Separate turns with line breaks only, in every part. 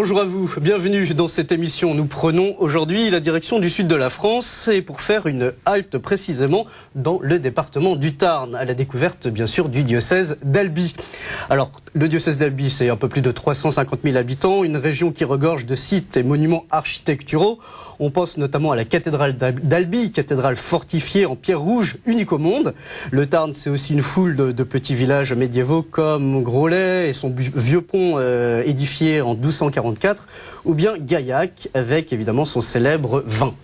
Bonjour à vous, bienvenue dans cette émission. Nous prenons aujourd'hui la direction du sud de la France et pour faire une halte précisément dans le département du Tarn, à la découverte bien sûr du diocèse d'Albi. Alors le diocèse d'Albi, c'est un peu plus de 350 000 habitants, une région qui regorge de sites et monuments architecturaux. On pense notamment à la cathédrale d'Albi, cathédrale fortifiée en pierre rouge, unique au monde. Le Tarn, c'est aussi une foule de petits villages médiévaux comme Groslay et son vieux pont édifié en 1244, ou bien Gaillac avec évidemment son célèbre vin.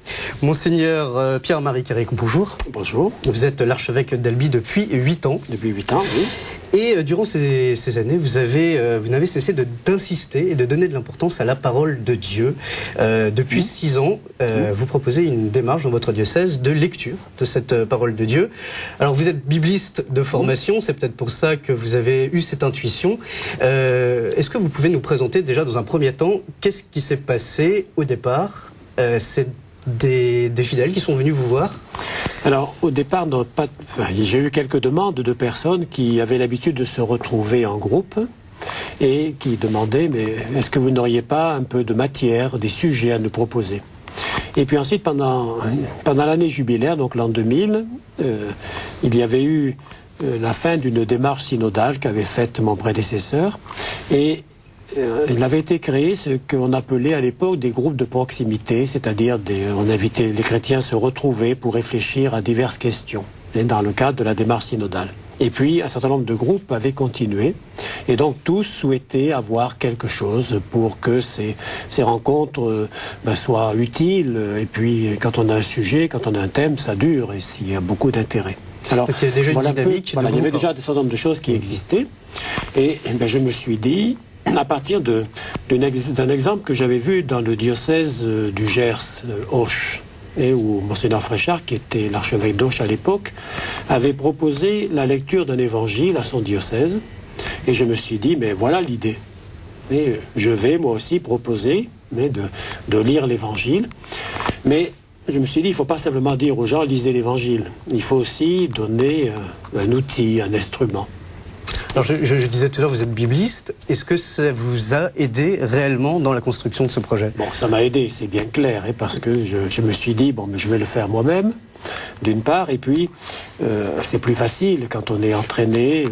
Monseigneur Pierre-Marie Carré, bonjour.
Bonjour.
Vous êtes l'archevêque d'Albi depuis 8 ans.
Depuis 8 ans, oui.
Et durant ces années, vous n'avez cessé d'insister et de donner de l'importance à la parole de Dieu. Depuis 6 ans, vous proposez une démarche dans votre diocèse de lecture de cette parole de Dieu. Alors vous êtes bibliste de formation, c'est peut-être pour ça que vous avez eu cette intuition. Est-ce que vous pouvez nous présenter déjà dans un premier temps, qu'est-ce qui s'est passé au départ? C'est des fidèles qui sont venus vous voir?
Alors, au départ, j'ai eu quelques demandes de personnes qui avaient l'habitude de se retrouver en groupe et qui demandaient, mais est-ce que vous n'auriez pas un peu de matière, des sujets à nous proposer? Et puis ensuite, pendant l'année jubilaire, donc l'an 2000, il y avait eu la fin d'une démarche synodale qu'avait faite mon prédécesseur et il avait été créé ce qu'on appelait à l'époque des groupes de proximité, c'est-à-dire on invitait les chrétiens à se retrouver pour réfléchir à diverses questions, dans le cadre de la démarche synodale. Et puis, un certain nombre de groupes avaient continué, et donc tous souhaitaient avoir quelque chose pour que ces rencontres soient utiles, et puis quand on a un sujet, quand on a un thème, ça dure, et s'il y a beaucoup d'intérêt. Alors,
il y a déjà une dynamique.
Il y avait déjà un certain nombre de choses qui existaient, et je me suis dit, à partir d'un exemple que j'avais vu dans le diocèse du Gers, Auch, et où Monseigneur Fréchard, qui était l'archevêque d'Auch à l'époque, avait proposé la lecture d'un évangile à son diocèse. Et je me suis dit, mais voilà l'idée. Et je vais moi aussi proposer de lire l'évangile. Mais je me suis dit, il ne faut pas simplement dire aux gens, lisez l'évangile. Il faut aussi donner un outil, un instrument.
Alors je disais tout à l'heure, vous êtes bibliste. Est-ce que ça vous a aidé réellement dans la construction de ce projet?
Bon, ça m'a aidé, c'est bien clair, parce que je me suis dit, mais je vais le faire moi-même, d'une part, et puis c'est plus facile quand on est entraîné,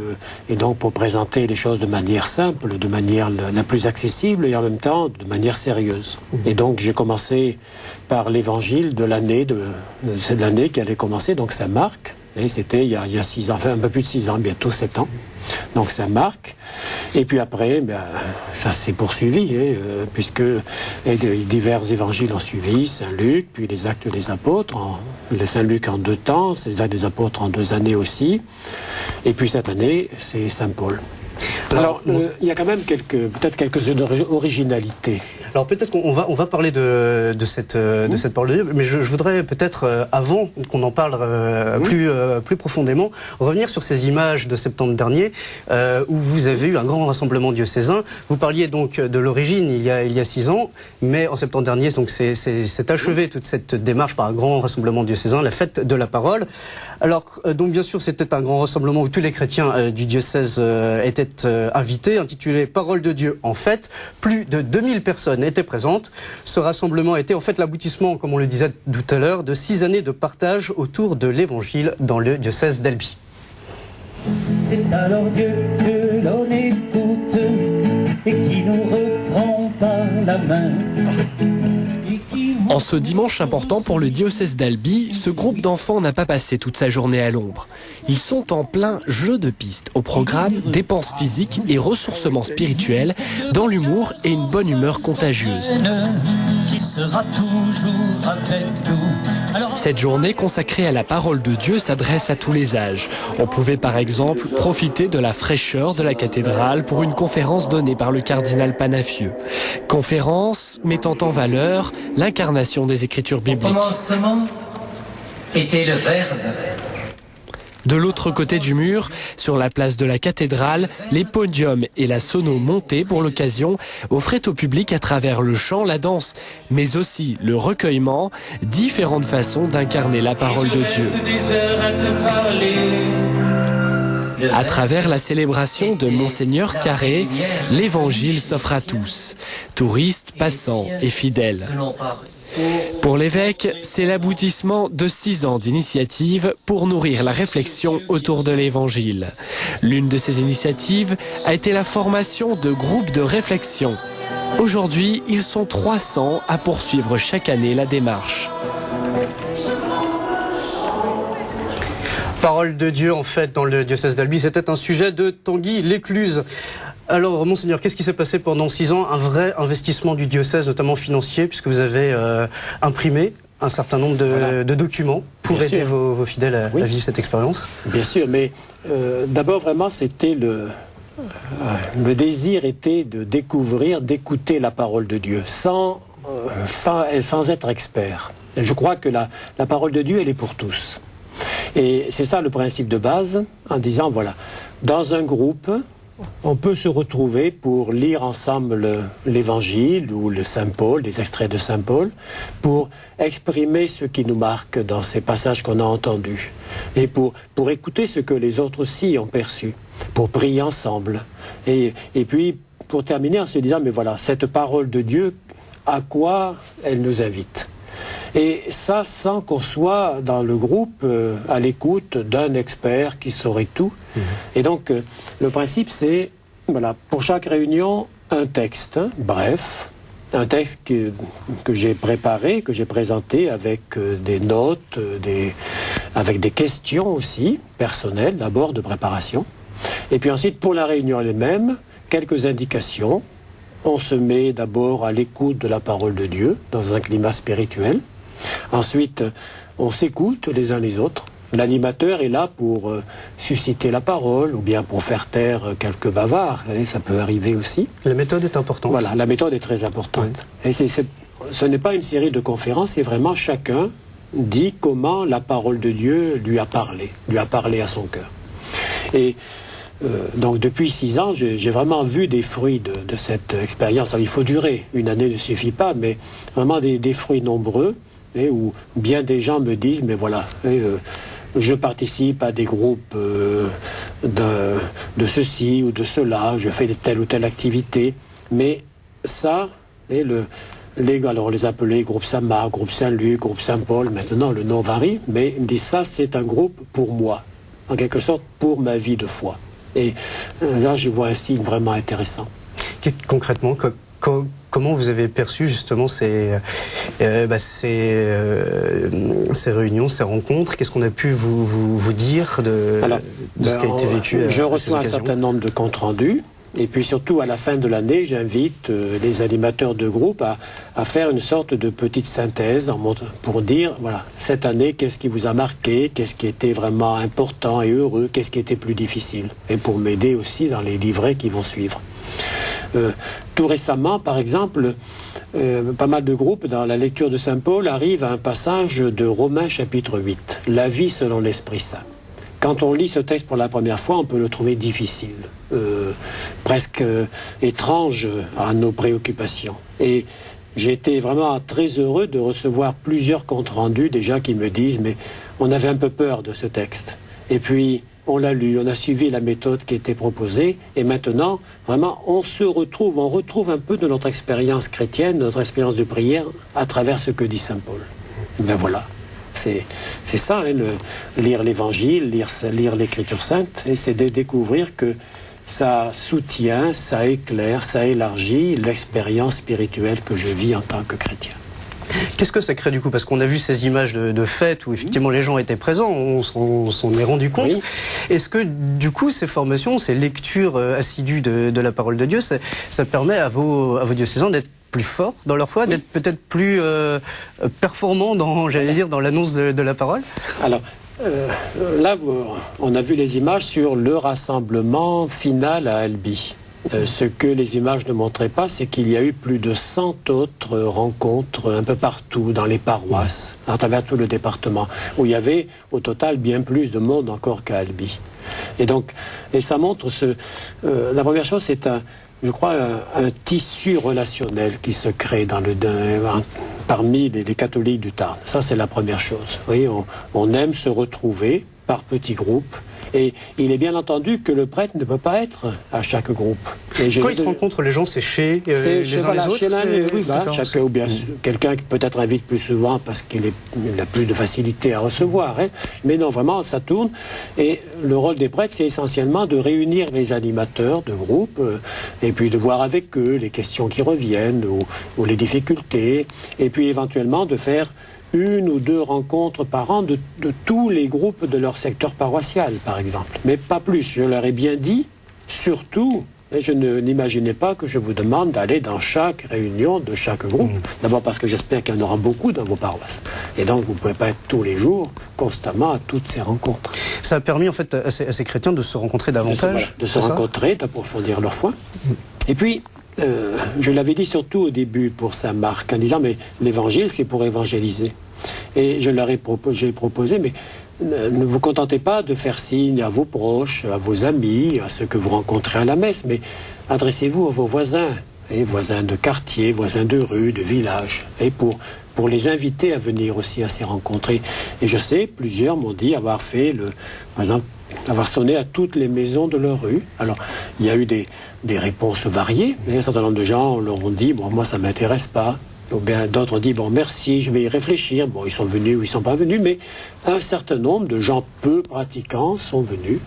et donc pour présenter les choses de manière simple, de manière la plus accessible, et en même temps de manière sérieuse. Et donc j'ai commencé par l'évangile de l'année, c'est de l'année qui allait commencer, donc ça marque. Et c'était il y a 6 ans, enfin un peu plus de 6 ans, bientôt 7 ans. Donc ça marque. Et puis après, ça s'est poursuivi, puisque divers évangiles ont suivi, Saint-Luc, puis les Actes des Apôtres, les Saint-Luc en 2 temps, les Actes des Apôtres en 2 années aussi. Et puis cette année, c'est Saint-Paul. Alors, il y a quand même peut-être quelques originalités.
Alors peut-être qu'on va parler de cette parole de Dieu, mais je voudrais peut-être, avant qu'on en parle plus profondément, revenir sur ces images de septembre dernier, où vous avez eu un grand rassemblement diocésain. Vous parliez donc de l'origine il y a 6 ans, mais en septembre dernier, donc c'est achevé toute cette démarche par un grand rassemblement diocésain, la fête de la parole. Alors, donc bien sûr, c'était un grand rassemblement où tous les chrétiens du diocèse étaient invités, intitulé Parole de Dieu en fête. Plus de 2000 personnes étaient présentes. Ce rassemblement était en fait l'aboutissement, comme on le disait tout à l'heure, de 6 années de partage autour de l'évangile dans le diocèse d'Albi.
C'est alors Dieu que l'on écoute et qui nous reprend par la main.
En ce dimanche important pour le diocèse d'Albi, ce groupe d'enfants n'a pas passé toute sa journée à l'ombre. Ils sont en plein jeu de piste. Au programme, dépenses physiques et ressourcement spirituel, dans l'humour et une bonne humeur contagieuse. Cette journée consacrée à la parole de Dieu s'adresse à tous les âges. On pouvait par exemple profiter de la fraîcheur de la cathédrale pour une conférence donnée par le cardinal Panafieux. Conférence mettant en valeur l'incarnation des Écritures bibliques.
Au commencement était le Verbe.
De l'autre côté du mur, sur la place de la cathédrale, les podiums et la sono montée pour l'occasion offraient au public à travers le chant, la danse, mais aussi le recueillement, différentes façons d'incarner la parole de Dieu. À travers la célébration de Monseigneur Carré, l'évangile s'offre à tous, touristes, passants et fidèles. Pour l'évêque, c'est l'aboutissement de 6 ans d'initiatives pour nourrir la réflexion autour de l'évangile. L'une de ces initiatives a été la formation de groupes de réflexion. Aujourd'hui, ils sont 300 à poursuivre chaque année la démarche.
Parole de Dieu, en fait, dans le diocèse d'Albi, c'était un sujet de Tanguy Lécluse. Alors, Monseigneur, qu'est-ce qui s'est passé pendant 6 ans? Un vrai investissement du diocèse, notamment financier, puisque vous avez imprimé un certain nombre de documents pour aider vos fidèles à vivre cette expérience.
Bien sûr, mais d'abord, vraiment, c'était le désir était de découvrir, d'écouter la parole de Dieu, sans être expert. Et je crois que la parole de Dieu, elle est pour tous. Et c'est ça le principe de base, en disant, voilà, dans un groupe, on peut se retrouver pour lire ensemble l'Évangile ou le Saint Paul, des extraits de Saint Paul, pour exprimer ce qui nous marque dans ces passages qu'on a entendus, et pour écouter ce que les autres aussi ont perçu, pour prier ensemble. Et puis, pour terminer en se disant, mais voilà, cette parole de Dieu, à quoi elle nous invite ? Et ça, sans qu'on soit dans le groupe à l'écoute d'un expert qui saurait tout. Et donc, le principe, c'est, voilà, pour chaque réunion, un texte, bref, un texte que j'ai préparé, que j'ai présenté avec des notes, avec des questions aussi, personnelles, d'abord de préparation. Et puis ensuite, pour la réunion elle-même, quelques indications. On se met d'abord à l'écoute de la parole de Dieu, dans un climat spirituel. Ensuite, on s'écoute les uns les autres. L'animateur est là pour susciter la parole ou bien pour faire taire quelques bavards. Et ça peut arriver aussi.
La méthode est importante.
Voilà, la méthode est très importante. Oui. Et ce n'est pas une série de conférences, c'est vraiment chacun dit comment la parole de Dieu lui a parlé à son cœur. Et donc depuis 6 ans, j'ai vraiment vu des fruits de cette expérience. Alors, il faut durer, une année ne suffit pas, mais vraiment des fruits nombreux. Et où bien des gens me disent, mais voilà, je participe à des groupes de ceci ou de cela, je fais telle ou telle activité, mais ça, alors on les appelait groupe Saint-Marc, groupe Saint-Luc, groupe Saint-Paul, maintenant le nom varie, mais ils me disent ça, c'est un groupe pour moi, en quelque sorte pour ma vie de foi. Et là, je vois un signe vraiment intéressant.
Concrètement, comment vous avez perçu justement ces réunions, ces rencontres? Qu'est-ce qu'on a pu vous dire de ce qui a été vécu?
Je reçois un certain nombre de comptes rendus. Et puis surtout, à la fin de l'année, j'invite les animateurs de groupe à faire une sorte de petite synthèse pour dire, voilà, cette année, qu'est-ce qui vous a marqué, qu'est-ce qui était vraiment important et heureux, qu'est-ce qui était plus difficile. Et pour m'aider aussi dans les livrets qui vont suivre. Tout récemment, par exemple, pas mal de groupes, dans la lecture de Saint Paul, arrivent à un passage de Romains chapitre 8, la vie selon l'Esprit Saint. Quand on lit ce texte pour la première fois, on peut le trouver difficile, presque étrange à nos préoccupations. Et j'ai été vraiment très heureux de recevoir plusieurs comptes rendus déjà qui me disent « mais on avait un peu peur de ce texte ». Et puis, on l'a lu, on a suivi la méthode qui était proposée, et maintenant, vraiment, on retrouve un peu de notre expérience chrétienne, notre expérience de prière, à travers ce que dit Saint Paul. Et bien voilà, c'est ça, hein, lire l'Évangile, lire l'Écriture sainte, et c'est de découvrir que ça soutient, ça éclaire, ça élargit l'expérience spirituelle que je vis en tant que chrétien.
Qu'est-ce que ça crée du coup? Parce qu'on a vu ces images de fêtes où effectivement les gens étaient présents, on s'en est rendu compte. Oui. Est-ce que du coup ces formations, ces lectures assidues de la parole de Dieu, ça permet à vos diocésains d'être plus forts dans leur foi, d'être peut-être plus performants dans l'annonce de la parole? Alors,
là, on a vu les images sur le rassemblement final à Albi. Ce que les images ne montraient pas, c'est qu'il y a eu plus de 100 autres rencontres un peu partout dans les paroisses, à travers tout le département, où il y avait au total bien plus de monde encore qu'à Albi. Et ça montre la première chose, c'est je crois un tissu relationnel qui se crée parmi les catholiques du Tarn. Ça, c'est la première chose. Vous voyez, on aime se retrouver par petits groupes Et il est bien entendu que le prêtre ne peut pas être à chaque groupe.
Quand ils se rencontrent, les gens, c'est chez les uns les autres.
Chacun, ou bien quelqu'un qui peut-être invite plus souvent parce qu'il a plus de facilité à recevoir. Mais non, vraiment, ça tourne. Et le rôle des prêtres, c'est essentiellement de réunir les animateurs de groupe et puis de voir avec eux les questions qui reviennent ou les difficultés. Et puis éventuellement de faire 1 ou 2 rencontres par an de tous les groupes de leur secteur paroissial, par exemple. Mais pas plus. Je leur ai bien dit, surtout... Et je n'imaginais pas que je vous demande d'aller dans chaque réunion de chaque groupe. D'abord parce que j'espère qu'il y en aura beaucoup dans vos paroisses. Et donc vous ne pouvez pas être tous les jours, constamment à toutes ces rencontres.
Ça a permis en fait à ces chrétiens de se rencontrer davantage.
De se rencontrer, d'approfondir leur foi. Et puis, je l'avais dit surtout au début pour Saint-Marc, en disant, mais l'évangile c'est pour évangéliser. Et je leur ai proposé, mais... Ne vous contentez pas de faire signe à vos proches, à vos amis, à ceux que vous rencontrez à la messe, mais adressez-vous à vos voisins, voisins de quartier, voisins de rue, de village, et pour les inviter à venir aussi à ces rencontres. Et je sais, plusieurs m'ont dit avoir fait, par exemple, avoir sonné à toutes les maisons de leur rue. Alors, il y a eu des réponses variées, mais un certain nombre de gens leur ont dit, bon, moi ça ne m'intéresse pas. Ou bien d'autres ont dit, bon, merci, je vais y réfléchir. Bon, ils sont venus ou ils ne sont pas venus, mais un certain nombre de gens peu pratiquants sont venus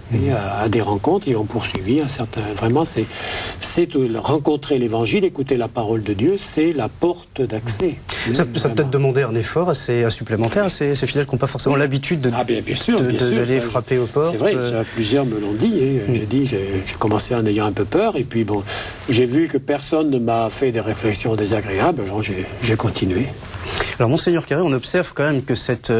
à des rencontres et ont poursuivi un certain... Vraiment, c'est rencontrer l'Évangile, écouter la parole de Dieu, c'est la porte d'accès.
Ça peut-être demander un effort assez supplémentaire à ces fidèles qui n'ont pas forcément l'habitude d'aller frapper aux portes.
C'est vrai, plusieurs me l'ont dit. J'ai commencé en ayant un peu peur, et puis bon, j'ai vu que personne ne m'a fait des réflexions désagréables, alors j'ai continué.
Alors, Monseigneur Carré, on observe quand même que cette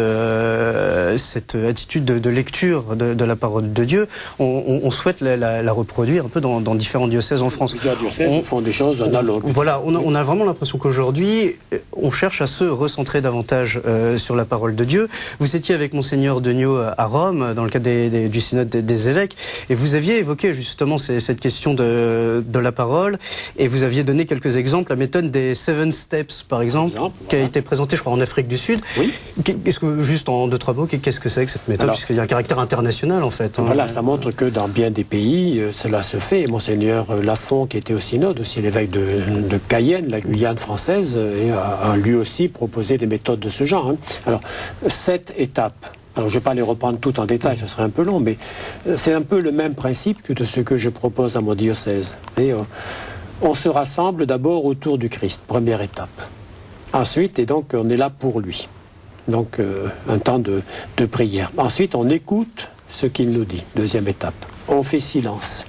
attitude de lecture de la parole de Dieu, on souhaite la reproduire un peu dans différents diocèses en France.
Plusieurs diocèses font des choses analogues.
Voilà, on a vraiment l'impression qu'aujourd'hui, on cherche à se recentrer davantage sur la parole de Dieu. Vous étiez avec Monseigneur Degnaud à Rome, dans le cadre du synode des évêques, et vous aviez évoqué justement cette question de la parole, et vous aviez donné quelques exemples, la méthode des 7 steps, par exemple, qui a été présentée, je crois, en Afrique du Sud.
Oui.
Est-ce que, juste en 2-3 mots, qu'est-ce que c'est que cette méthode, puisqu'il y a un caractère international, en fait.
Voilà, ça montre que dans bien des pays, cela se fait. Et Monseigneur Lafont, qui était au synode, aussi l'évêque de Cayenne, la Guyane française, a lui aussi proposé des méthodes de ce genre. Alors, 7 étapes. Alors, je ne vais pas les reprendre toutes en détail, ce serait un peu long, mais c'est un peu le même principe que de ce que je propose dans mon diocèse. Et on se rassemble d'abord autour du Christ, première étape. Ensuite, et donc on est là pour lui. Donc un temps de prière. Ensuite, on écoute ce qu'il nous dit. Deuxième étape. On fait silence.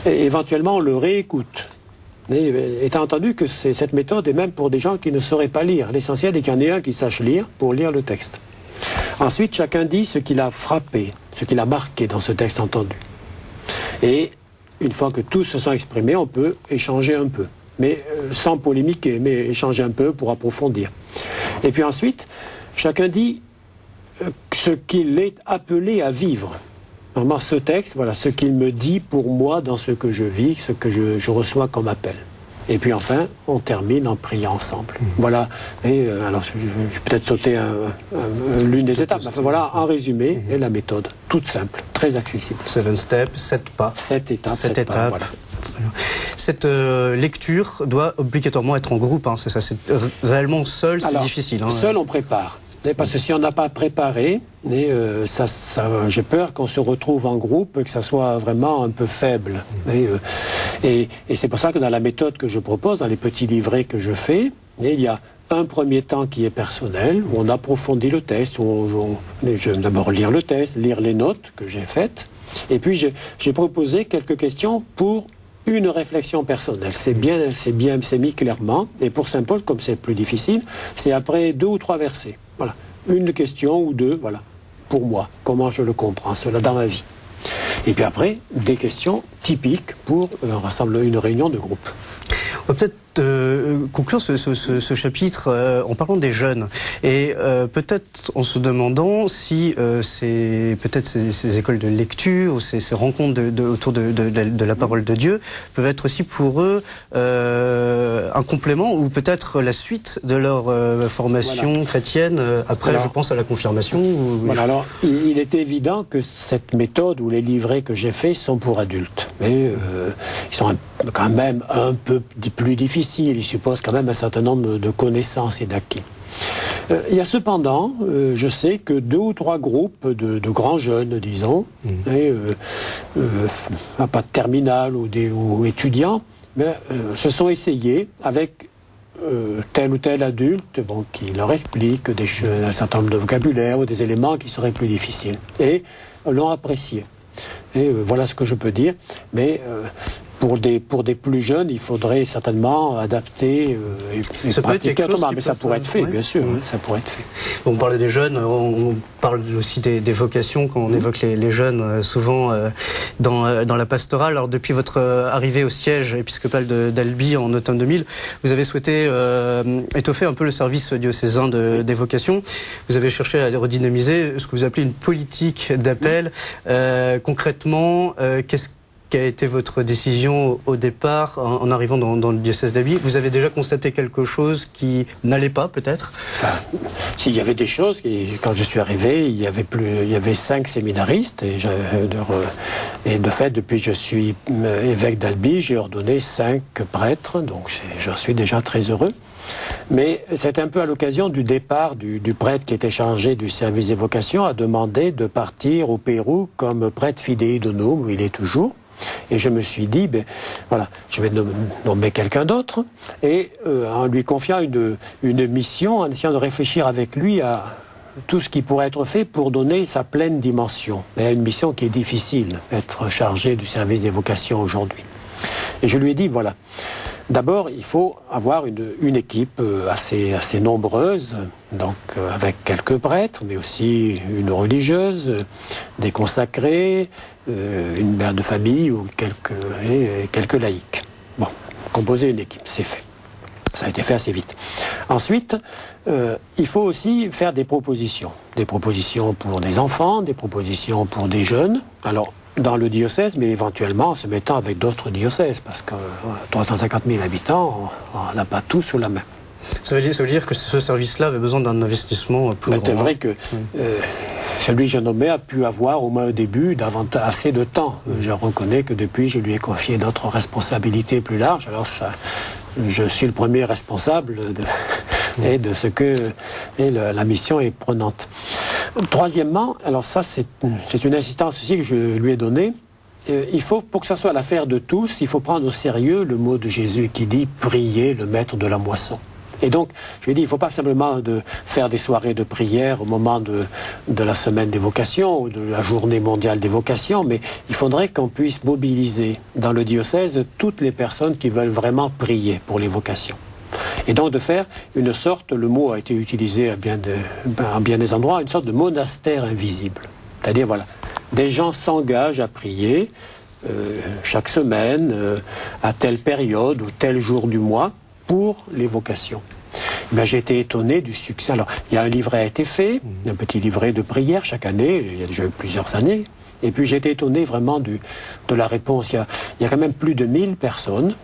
Et éventuellement, on le réécoute. Et, étant entendu que cette méthode est même pour des gens qui ne sauraient pas lire. L'essentiel est qu'il y en ait un qui sache lire pour lire le texte. Ensuite, chacun dit ce qu'il a frappé, ce qu'il a marqué dans ce texte entendu. Et une fois que tous se sont exprimés, on peut échanger un peu. Mais sans polémiquer, mais échanger un peu pour approfondir. Et puis ensuite, chacun dit ce qu'il est appelé à vivre. Vraiment, ce texte, voilà, ce qu'il me dit pour moi dans ce que je vis, ce que je reçois comme appel. Et puis enfin, on termine en priant ensemble. Voilà. Et alors, je vais peut-être sauter l'une des étapes. Enfin, voilà, en résumé, et la méthode, toute simple, très accessible.
7 steps, 7 pas.
7 étapes.
7 étapes.
Pas, voilà.
Cette lecture doit obligatoirement être en groupe, c'est ça. C'est réellement seul, c'est difficile.
Seul, on prépare. Parce que si on n'a pas préparé, j'ai peur qu'on se retrouve en groupe, que ça soit vraiment un peu faible. Et c'est pour ça que dans la méthode que je propose, dans les petits livrets que je fais, il y a un premier temps qui est personnel, où on approfondit le texte, où je vais d'abord lire le texte, lire les notes que j'ai faites, et puis j'ai proposé quelques questions pour une réflexion personnelle. C'est mis clairement. Et pour Saint Paul, comme c'est plus difficile, c'est après 2 ou 3 versets. Voilà. Une question ou 2, voilà. Pour moi, comment je le comprends, cela dans ma vie. Et puis après, des questions typiques pour une réunion de groupe.
On va peut-être conclure ce chapitre en parlant des jeunes et peut-être en se demandant si ces écoles de lecture ou ces rencontres autour de la parole de Dieu peuvent être aussi pour eux un complément ou peut-être la suite de leur formation chrétienne après, je pense à la confirmation.
Alors, il est évident que cette méthode ou les livrets que j'ai faits sont pour adultes, mais ils sont quand même un peu plus difficiles. Ils supposent quand même un certain nombre de connaissances et d'acquis. Il y a cependant, je sais que 2 ou 3 groupes de grands jeunes, disons, pas de terminale ou étudiants, mais se sont essayés avec tel ou tel adulte qui leur explique un certain nombre de vocabulaire ou des éléments qui seraient plus difficiles. Et l'ont apprécié. Et voilà ce que je peux dire. Mais pour des plus jeunes, il faudrait certainement adapter et
ça
pratiquer autrement. Mais ça pourrait être fait,
oui.
bien sûr. Oui. Ça pourrait être fait.
On parlait des jeunes, on parle aussi des vocations quand on évoque les jeunes, souvent dans la pastorale. Alors depuis votre arrivée au siège épiscopal d'Albi en automne 2000, vous avez souhaité étoffer un peu le service diocésain des vocations. Vous avez cherché à redynamiser ce que vous appelez une politique d'appel. Concrètement, quelle a été votre décision au départ en arrivant dans le diocèse d'Albi? Vous avez déjà constaté quelque chose qui n'allait pas, peut-être?
S'il y avait des choses, quand je suis arrivé, il y avait 5 séminaristes et de fait, depuis que je suis évêque d'Albi, j'ai ordonné 5 prêtres, donc j'en suis déjà très heureux. Mais c'est un peu à l'occasion du départ du prêtre qui était chargé du service des vocations à demander de partir au Pérou comme prêtre fidei donum, où il est toujours. Et je me suis dit, je vais nommer quelqu'un d'autre, et en lui confiant une mission, en essayant de réfléchir avec lui à tout ce qui pourrait être fait pour donner sa pleine dimension. Mais une mission qui est difficile, être chargé du service des vocations aujourd'hui. Et je lui ai dit, d'abord, il faut avoir une équipe assez nombreuse, donc avec quelques prêtres, mais aussi une religieuse, des consacrés, une mère de famille ou quelques laïcs. Composer une équipe, c'est fait. Ça a été fait assez vite. Ensuite, il faut aussi faire des propositions. Des propositions pour des enfants, des propositions pour des jeunes. Alors, dans le diocèse, mais éventuellement en se mettant avec d'autres diocèses, parce que 350 000 habitants, on n'a pas tout sous la main.
Ça veut dire que ce service-là avait besoin d'un investissement plus grand.
C'est vrai que celui que j'ai nommé a pu avoir, au moins au début, assez de temps. Je reconnais que depuis, je lui ai confié d'autres responsabilités plus larges. Alors je suis le premier responsable de ce que la mission est prenante. Troisièmement, alors ça c'est une insistance aussi que je lui ai donnée, il faut, pour que ça soit l'affaire de tous, il faut prendre au sérieux le mot de Jésus qui dit « Priez le maître de la moisson ». Et donc, je lui ai dit, il ne faut pas simplement faire des soirées de prière au moment de la semaine des vocations ou de la journée mondiale des vocations, mais il faudrait qu'on puisse mobiliser dans le diocèse toutes les personnes qui veulent vraiment prier pour les vocations. Et donc de faire une sorte, le mot a été utilisé à bien des endroits, une sorte de monastère invisible. C'est-à-dire, des gens s'engagent à prier chaque semaine, à telle période ou tel jour du mois, pour les vocations. J'ai été étonné du succès. Alors, il y a un livret a été fait, un petit livret de prière chaque année, il y a déjà eu plusieurs années, et puis j'ai été étonné vraiment de la réponse. Il y a quand même plus de 1000 personnes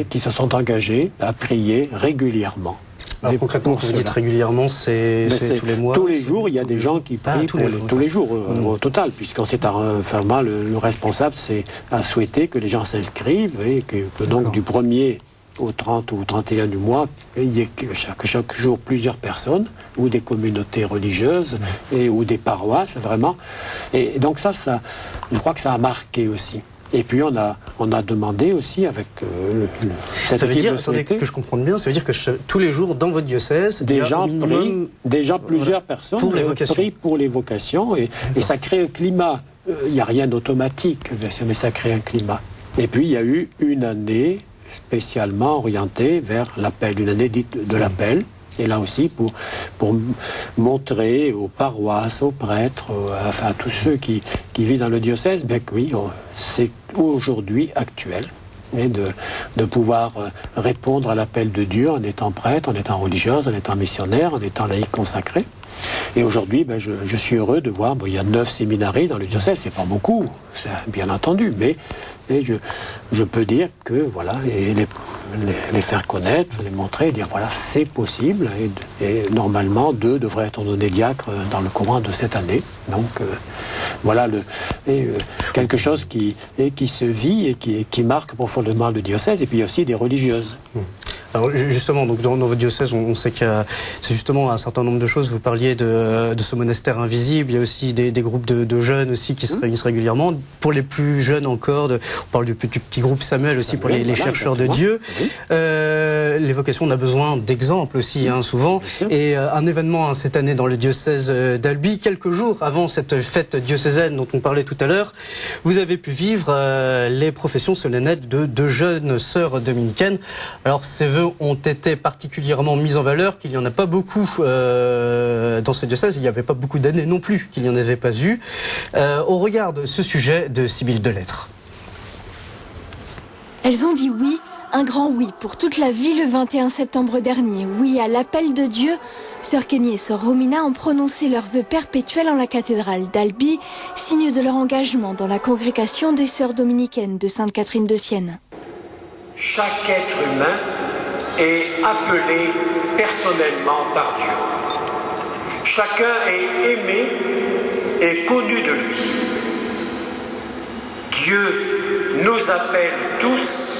qui se sont engagées à prier régulièrement.
Alors, concrètement, quand vous dites régulièrement, c'est tous les mois?
Tous les jours, il y a des gens qui prient tous les jours au total, puisqu'on s'est vraiment le responsable a souhaité que les gens s'inscrivent et que donc du 1er au 30 ou 31 du mois, il y ait chaque jour plusieurs personnes, ou des communautés religieuses, ou des paroisses, vraiment. Et donc ça, je crois que ça a marqué aussi. Et puis on a demandé aussi avec
ça veut dire, attendez, que je comprenne bien, ça veut dire que tous les jours dans votre diocèse,
plusieurs personnes prient pour les vocations et ça crée un climat. Il n'y a rien d'automatique, mais ça crée un climat. Et puis il y a eu une année spécialement orientée vers l'appel, une année dite de l'appel. Et là aussi, pour montrer aux paroisses, aux prêtres, à tous ceux qui vivent dans le diocèse, que oui, c'est aujourd'hui actuel. et de pouvoir répondre à l'appel de Dieu en étant prêtre, en étant religieuse, en étant missionnaire, en étant laïque consacré. Et aujourd'hui, je suis heureux de voir, il y a 9 séminaristes dans le diocèse, c'est pas beaucoup, bien entendu, mais je peux dire que, voilà, et les faire connaître, les montrer, dire, voilà, c'est possible, et normalement, 2 devraient être donnés diacres dans le courant de cette année. Donc, voilà, quelque chose qui se vit et qui marque profondément le diocèse, et puis il y a aussi des religieuses.
Alors justement, donc dans votre diocèse, on sait qu'il y a c'est justement un certain nombre de choses. Vous parliez de ce monastère invisible. Il y a aussi des groupes de jeunes aussi qui se réunissent régulièrement. Pour les plus jeunes encore, on parle du petit groupe Samuel aussi pour les chercheurs de Dieu. Oui. Les vocations, on a besoin d'exemples aussi, souvent. Et un événement cette année dans le diocèse d'Albi, quelques jours avant cette fête diocésaine dont on parlait tout à l'heure, vous avez pu vivre les professions solennelles de 2 jeunes sœurs dominicaines. Alors ces vœux ont été particulièrement mis en valeur, qu'il n'y en a pas beaucoup dans ce diocèse, il n'y avait pas beaucoup d'années non plus qu'il n'y en avait pas eu. On regarde ce sujet de Sibylle Delettre.
Elles ont dit oui, un grand oui pour toute la vie le 21 septembre dernier. Oui à l'appel de Dieu. Sœur Kenny et Sœur Romina ont prononcé leurs vœux perpétuels en la cathédrale d'Albi, signe de leur engagement dans la congrégation des Sœurs dominicaines de Sainte-Catherine de Sienne.
Chaque être humain est appelé personnellement par Dieu. Chacun est aimé et connu de lui. Dieu nous appelle tous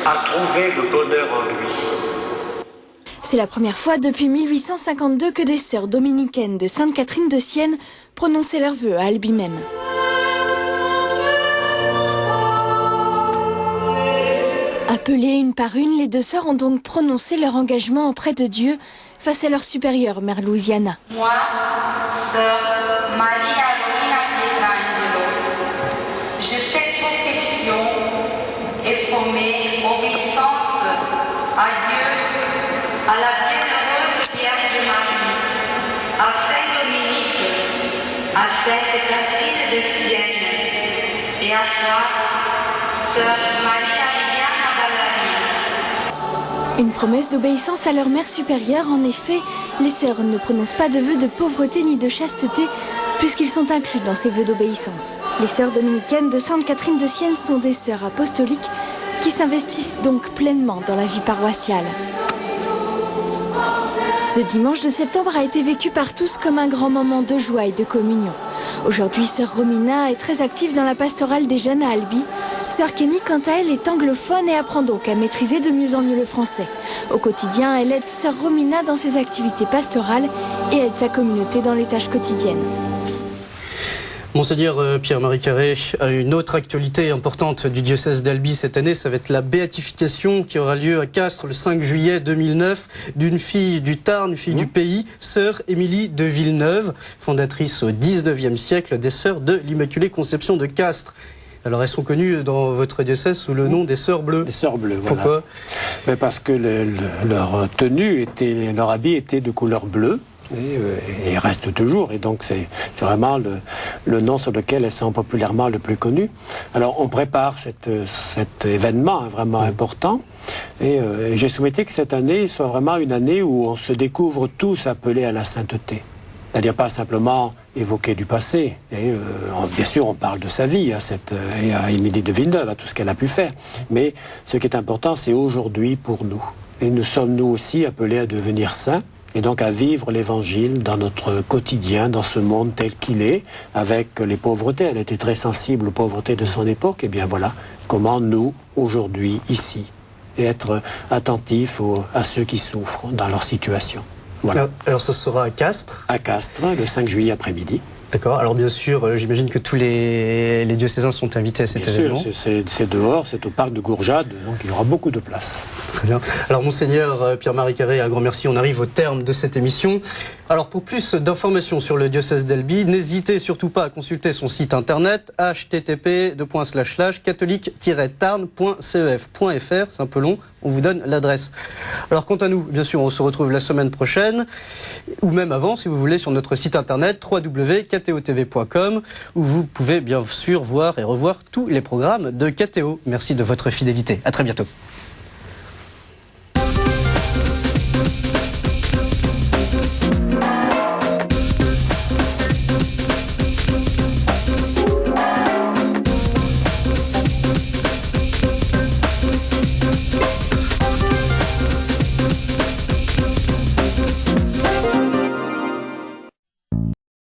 à trouver le bonheur en lui.
C'est la première fois depuis 1852 que des sœurs dominicaines de Sainte-Catherine de Sienne prononçaient leurs vœux à Albi même. Appelées une par une, les 2 sœurs ont donc prononcé leur engagement auprès de Dieu face à leur supérieure, Mère Louisiana.
Moi, sœur Maria Romina Pietrangelo, je fais profession et promets obéissance à Dieu, à la bienheureuse Vierge Marie, à Saint Dominique, à Sainte Catherine de Sienne et à toi, sœur Maria.
Une promesse d'obéissance à leur mère supérieure. En effet, les sœurs ne prononcent pas de vœux de pauvreté ni de chasteté, puisqu'ils sont inclus dans ces vœux d'obéissance. Les sœurs dominicaines de Sainte-Catherine de Sienne sont des sœurs apostoliques qui s'investissent donc pleinement dans la vie paroissiale. Ce dimanche de septembre a été vécu par tous comme un grand moment de joie et de communion. Aujourd'hui, Sœur Romina est très active dans la pastorale des jeunes à Albi. Sœur Kenny, quant à elle, est anglophone et apprend donc à maîtriser de mieux en mieux le français. Au quotidien, elle aide Sœur Romina dans ses activités pastorales et aide sa communauté dans les tâches quotidiennes.
Monseigneur Pierre-Marie Carré, une autre actualité importante du diocèse d'Albi cette année, ça va être la béatification qui aura lieu à Castres le 5 juillet 2009 d'une fille du Tarn, une fille du pays, Sœur Émilie de Villeneuve, fondatrice au 19e siècle des Sœurs de l'Immaculée Conception de Castres. Alors elles sont connues dans votre diocèse sous le nom des Sœurs Bleues. Les Sœurs Bleues, voilà. Pourquoi ?
Parce que leur tenue leur habit était de couleur bleue. Et reste toujours, et donc c'est vraiment le nom sur lequel elles sont populairement le plus connues. Alors on prépare cet événement vraiment important, et j'ai souhaité que cette année soit vraiment une année où on se découvre tous appelés à la sainteté. C'est-à-dire pas simplement évoquer du passé, et bien sûr on parle de sa vie et à Émilie de Villeneuve, à tout ce qu'elle a pu faire, mais ce qui est important c'est aujourd'hui pour nous. Et nous sommes nous aussi appelés à devenir saints, et donc à vivre l'Évangile dans notre quotidien, dans ce monde tel qu'il est, avec les pauvretés. Elle était très sensible aux pauvretés de son époque. Et bien voilà, comment nous, aujourd'hui, ici, être attentifs à ceux qui souffrent dans leur situation. Voilà.
Alors ce sera à Castres ?
À Castres, le 5 juillet après-midi.
D'accord. Alors bien sûr, j'imagine que tous les diocésains sont invités à cet événement.
Bien sûr, c'est dehors, c'est au parc de Gourjade, donc il y aura beaucoup de place.
Très bien. Alors Monseigneur Pierre-Marie Carré, un grand merci. On arrive au terme de cette émission. Alors pour plus d'informations sur le diocèse d'Albi, n'hésitez surtout pas à consulter son site internet http://catholique-tarn.cef.fr, c'est un peu long, on vous donne l'adresse. Alors quant à nous, bien sûr, on se retrouve la semaine prochaine, ou même avant si vous voulez, sur notre site internet www.ktotv.com, où vous pouvez bien sûr voir et revoir tous les programmes de KTO. Merci de votre fidélité, à très bientôt.